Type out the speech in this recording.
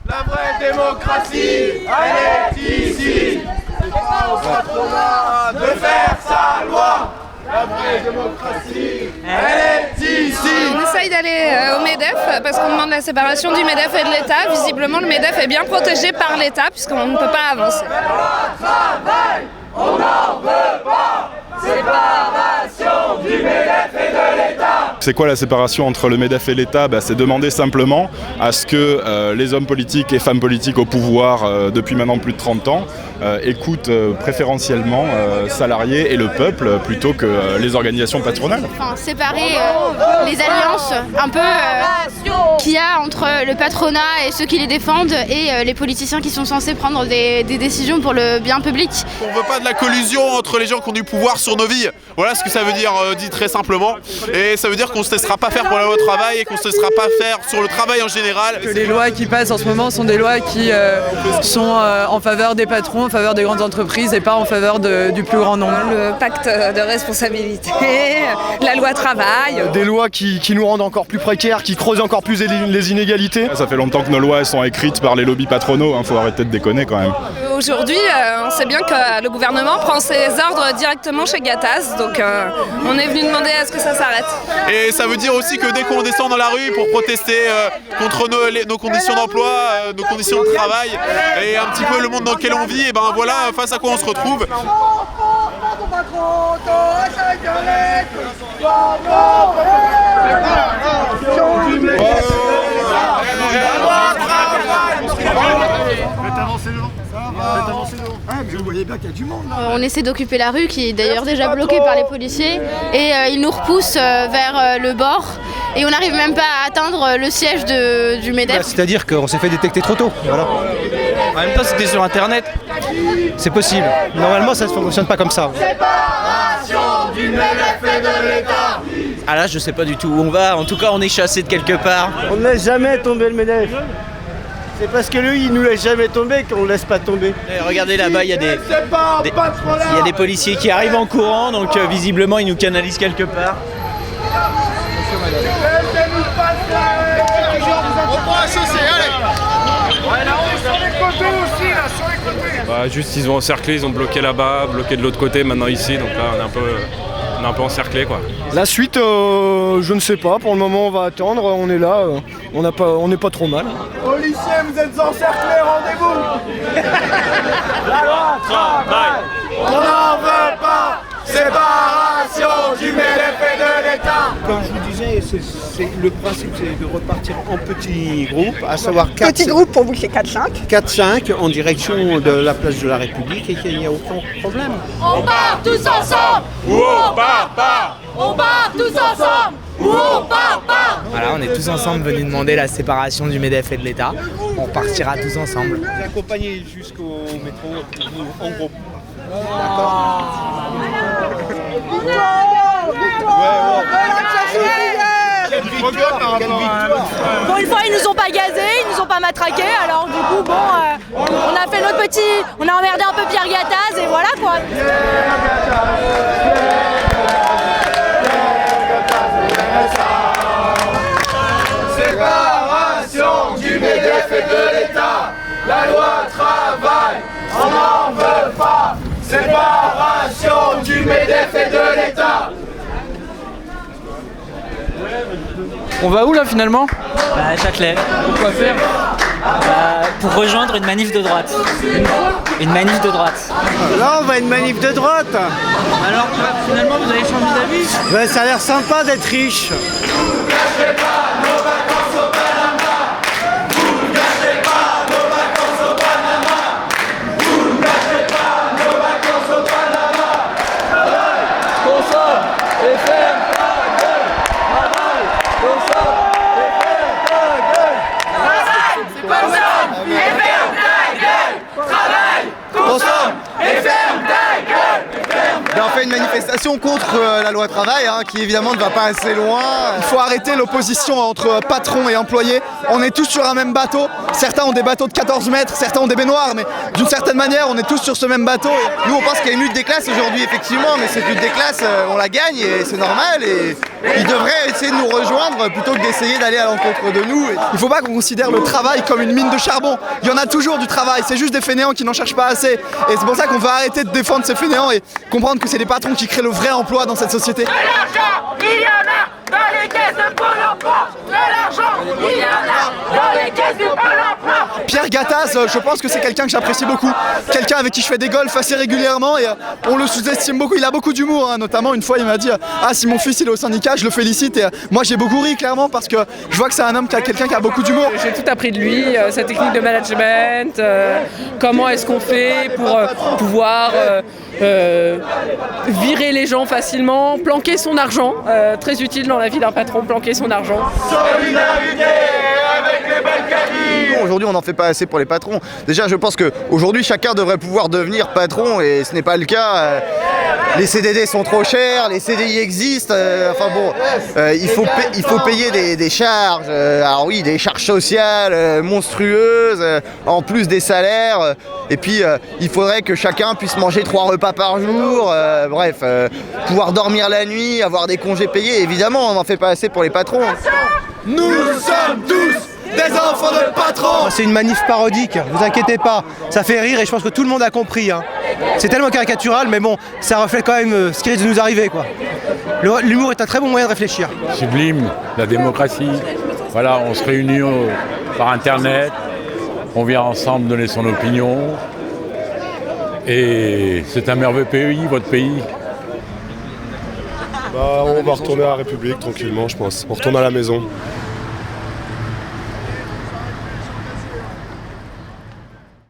La vraie démocratie, elle est ici. C'est pas au patronat de faire sa loi. La vraie démocratie, elle est ici. On essaye d'aller au MEDEF parce qu'on demande la séparation du MEDEF et de l'État. Visiblement, le MEDEF est bien protégé par l'État puisqu'on ne peut pas avancer. Travail, on n'en veut pas. Séparation du MEDEF et de l'État. C'est quoi la séparation entre le MEDEF et l'État ? C'est demander simplement à ce que les hommes politiques et femmes politiques au pouvoir depuis maintenant plus de 30 ans écoutent préférentiellement salariés et le peuple plutôt que les organisations patronales. Enfin, séparer les alliances un peu qu'il y a entre le patronat et ceux qui les défendent et les politiciens qui sont censés prendre des décisions pour le bien public. On ne veut pas de la collusion entre les gens qui ont du pouvoir sur nos vies. Voilà ce que ça veut dire, dit très simplement. Et ça veut dire qu'on ne se laissera pas faire pour le travail et qu'on ne se laissera pas faire sur le travail en général. Que les lois qui passent en ce moment sont des lois qui sont en faveur des patrons, en faveur des grandes entreprises et pas en faveur du plus grand nombre. Le pacte de responsabilité, la loi travail. Des lois qui nous rendent encore plus précaires, qui creusent encore plus les inégalités. Ça fait longtemps que nos lois sont écrites par les lobbies patronaux, faut arrêter de déconner quand même. Aujourd'hui, on sait bien que le gouvernement prend ses ordres directement chez Gattaz, donc on est venu demander à ce que ça s'arrête. Et ça veut dire aussi que dès qu'on descend dans la rue pour protester contre nos conditions d'emploi, nos conditions de travail et un petit peu le monde dans lequel on vit, et ben voilà face à quoi on se retrouve. On essaie d'occuper la rue qui est d'ailleurs déjà bloquée par les policiers et ils nous repoussent vers le bord et on n'arrive même pas à atteindre le siège du MEDEF. C'est-à-dire qu'on s'est fait détecter trop tôt. Voilà. En même temps, c'était sur internet. C'est possible. Normalement, ça ne fonctionne pas comme ça. Séparation du MEDEF et de l'État. Ah là, je sais pas du tout où on va. En tout cas, on est chassé de quelque part. On ne laisse jamais tomber le MEDEF. C'est parce que lui, il nous laisse jamais tomber qu'on ne laisse pas tomber. Et regardez là-bas, il y a des policiers qui arrivent en courant, donc visiblement, ils nous canalisent quelque part. Juste, ils ont encerclé, ils ont bloqué là-bas, bloqué de l'autre côté, maintenant ici, donc là, on est un peu encerclé, quoi. La suite, je ne sais pas. Pour le moment, on va attendre. On est là. On n'est pas trop mal. Policiers, vous êtes encerclés, rendez-vous. La loi travail, on n'en veut pas. Séparation du MEDEF et de l'État. Comme je vous disais, le principe, c'est de repartir en petits groupes, à savoir 4... Petit groupe pour vous, c'est 4-5. 4-5 en direction de la place de la République et qu'il n'y a aucun problème. On part tous ensemble ou on part pas. On part tous ensemble ou on part pas. Voilà, on est tous ensemble venus demander la séparation du MEDEF et de l'État. On partira tous ensemble. Vous accompagnez jusqu'au métro en groupe. D'accord. Pour une fois, ils nous ont pas gazés, ils nous ont pas matraqués, alors du coup, bon, on a fait notre petit... On a emmerdé un peu Pierre Gattaz et voilà quoi. Séparation du MEDEF et de l'État. La loi travail, on n'en veut pas. Séparation du MEDEF et de l'État. On va où là finalement ? Châtelet. Pourquoi faire ? Pour rejoindre une manif de droite. Une manif de droite. Là, on va à une manif de droite. Alors, finalement, vous avez changé d'avis ? Ben, ça a l'air sympa d'être riche. on fait une manifestation contre la loi travail, qui évidemment ne va pas assez loin. Il faut arrêter l'opposition entre patrons et employés. On est tous sur un même bateau. Certains ont des bateaux de 14 mètres, certains ont des baignoires, mais d'une certaine manière, on est tous sur ce même bateau. Nous, on pense qu'il y a une lutte des classes aujourd'hui, effectivement, mais cette lutte des classes, on la gagne et c'est normal. Et ils devraient essayer de nous rejoindre plutôt que d'essayer d'aller à l'encontre de nous. Il ne faut pas qu'on considère le travail comme une mine de charbon. Il y en a toujours du travail, c'est juste des fainéants qui n'en cherchent pas assez. Et c'est pour ça qu'on va arrêter de défendre ces fainéants et comprendre que c'est les patrons qui créent le vrai emploi dans cette société. De l'argent, il y en a dans les caisses de Pôle emploi. De l'argent, il y en a dans les caisses de Pôle emploi. Pierre Gattaz, je pense que c'est quelqu'un que j'apprécie beaucoup. Quelqu'un avec qui je fais des golfs assez régulièrement et on le sous-estime beaucoup. Il a beaucoup d'humour, notamment une fois il m'a dit « Ah, si mon fils il est au syndicat, je le félicite ». Et moi j'ai beaucoup ri clairement parce que je vois que c'est un homme quelqu'un qui a beaucoup d'humour. J'ai tout appris de lui, sa technique de management, comment est-ce qu'on fait pour pouvoir virer les gens facilement, planquer son argent, très utile dans la vie d'un patron, planquer son argent. Solidarité avec les Balkany. Aujourd'hui, on n'en fait pas assez pour les patrons. Déjà, je pense qu'aujourd'hui, chacun devrait pouvoir devenir patron et ce n'est pas le cas. Les CDD sont trop chers, les CDI existent, il faut payer des charges, alors oui, des charges sociales monstrueuses, en plus des salaires, et puis il faudrait que chacun puisse manger 3 repas par jour, pouvoir dormir la nuit, avoir des congés payés, évidemment, on n'en fait pas assez pour les patrons. Nous sommes tous des enfants de patrons. C'est une manif parodique, vous inquiétez pas, ça fait rire et je pense que tout le monde a compris. C'est tellement caricatural, mais bon, ça reflète quand même ce qui risque de nous arriver, quoi. L'humour est un très bon moyen de réfléchir. Sublime, la démocratie. Voilà, on se réunit par Internet, on vient ensemble donner son opinion. Et c'est un merveilleux pays, votre pays. On va retourner à la République tranquillement, je pense. On retourne à la maison.